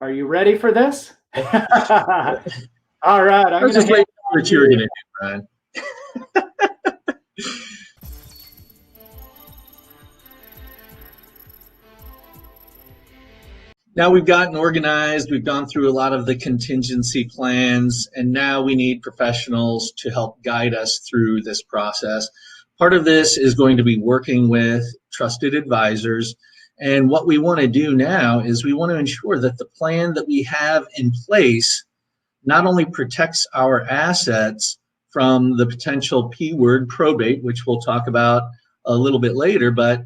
Are you ready for this? All right. I was just waiting for what you were going to do, Brian. Now we've gotten organized, we've gone through a lot of the contingency plans, and now we need professionals to help guide us through this process. Part of this is going to be working with trusted advisors. And what we want to do now is we want to ensure that the plan that we have in place not only protects our assets from the potential P word probate, which we'll talk about a little bit later, but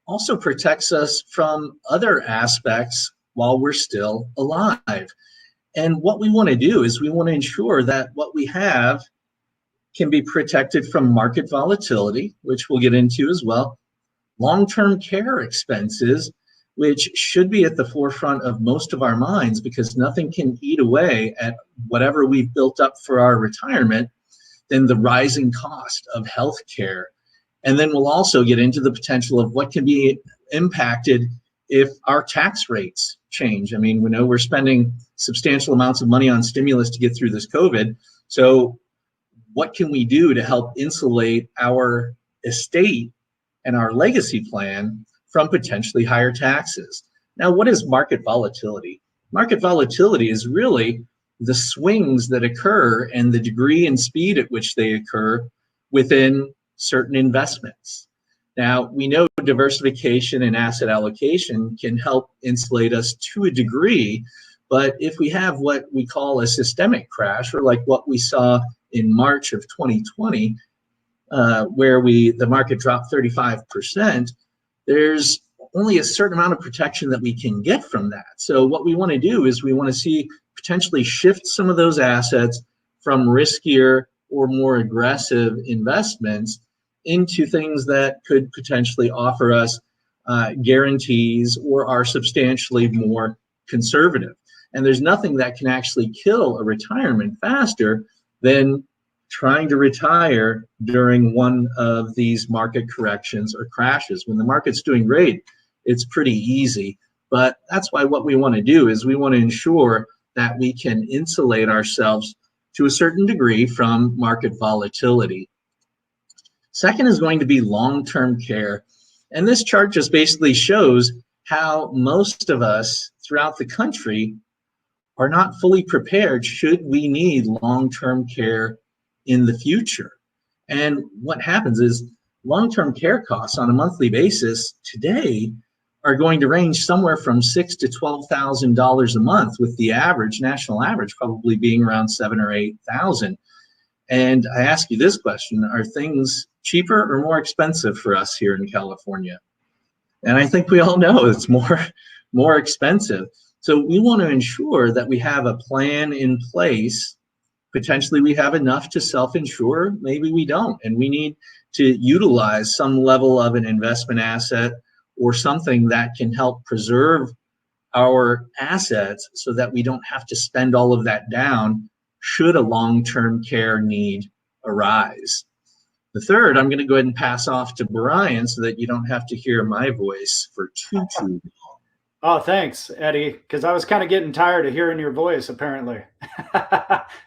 also protects us from other aspects while we're still alive. And what we want to do is we want to ensure that what we have can be protected from market volatility, which we'll get into as well, long-term care expenses, which should be at the forefront of most of our minds because nothing can eat away at whatever we've built up for our retirement than the rising cost of health care. And then we'll also get into the potential of what can be impacted if our tax rates change. I mean, we know we're spending substantial amounts of money on stimulus to get through this COVID. So what can we do to help insulate our estate and our legacy plan from potentially higher taxes? Now, what is market volatility? Market volatility is really the swings that occur and the degree and speed at which they occur within certain investments. Now, we know diversification and asset allocation can help insulate us to a degree, but if we have what we call a systemic crash, or like what we saw in March of 2020, where the market dropped 35%, there's only a certain amount of protection that we can get from that. So what we want to do is we want to see potentially shift some of those assets from riskier or more aggressive investments into things that could potentially offer us guarantees or are substantially more conservative. And there's nothing that can actually kill a retirement faster than trying to retire during one of these market corrections or crashes. When the market's doing great, it's pretty easy. But that's why what we want to do is we want to ensure that we can insulate ourselves to a certain degree from market volatility. Second is going to be long-term care. And this chart just basically shows how most of us throughout the country are not fully prepared should we need long-term care in the future. And what happens is long-term care costs on a monthly basis today are going to range somewhere from $6,000 to $12,000 a month, with the average, national average, probably being around $7,000 or $8,000. And I ask you this question: are things cheaper or more expensive for us here in California? And I think we all know it's more expensive. So we want to ensure that we have a plan in place. Potentially we have enough to self-insure, maybe we don't, and we need to utilize some level of an investment asset or something that can help preserve our assets so that we don't have to spend all of that down should a long-term care need arise. The third, I'm going to go ahead and pass off to Brian so that you don't have to hear my voice for too long. Oh, thanks, Eddie, because I was kind of getting tired of hearing your voice, apparently.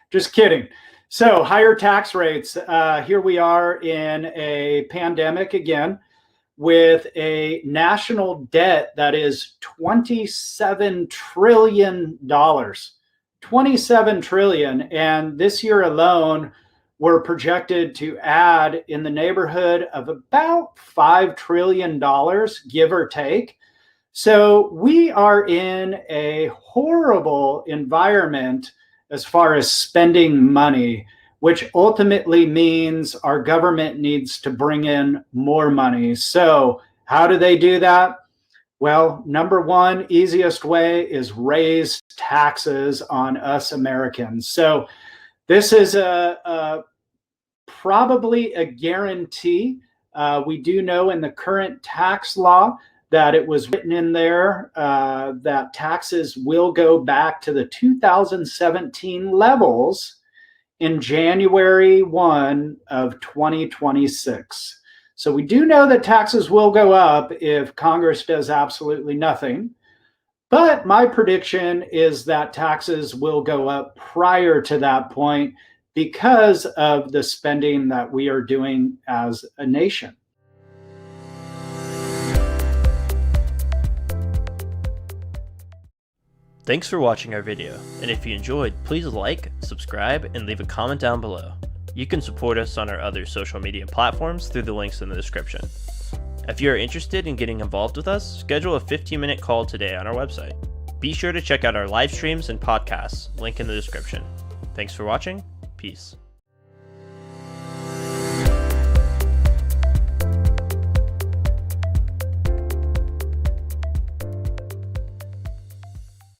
Just kidding. So higher tax rates. Here we are in a pandemic again with a national debt that is $27 trillion. $27 trillion. And this year alone, we're projected to add in the neighborhood of about $5 trillion, give or take. So we are in a horrible environment as far as spending money, which ultimately means our government needs to bring in more money. So how do they do that? Well, number one, easiest way is raise taxes on us Americans. So this is probably a guarantee. We do know in the current tax law that it was written in there that taxes will go back to the 2017 levels in January 1 of 2026. So we do know that taxes will go up if Congress does absolutely nothing. But my prediction is that taxes will go up prior to that point because of the spending that we are doing as a nation. Thanks for watching our video, and if you enjoyed, please like, subscribe, and leave a comment down below. You can support us on our other social media platforms through the links in the description. If you are interested in getting involved with us, schedule a 15-minute call today on our website. Be sure to check out our live streams and podcasts, link in the description. Thanks for watching. Peace.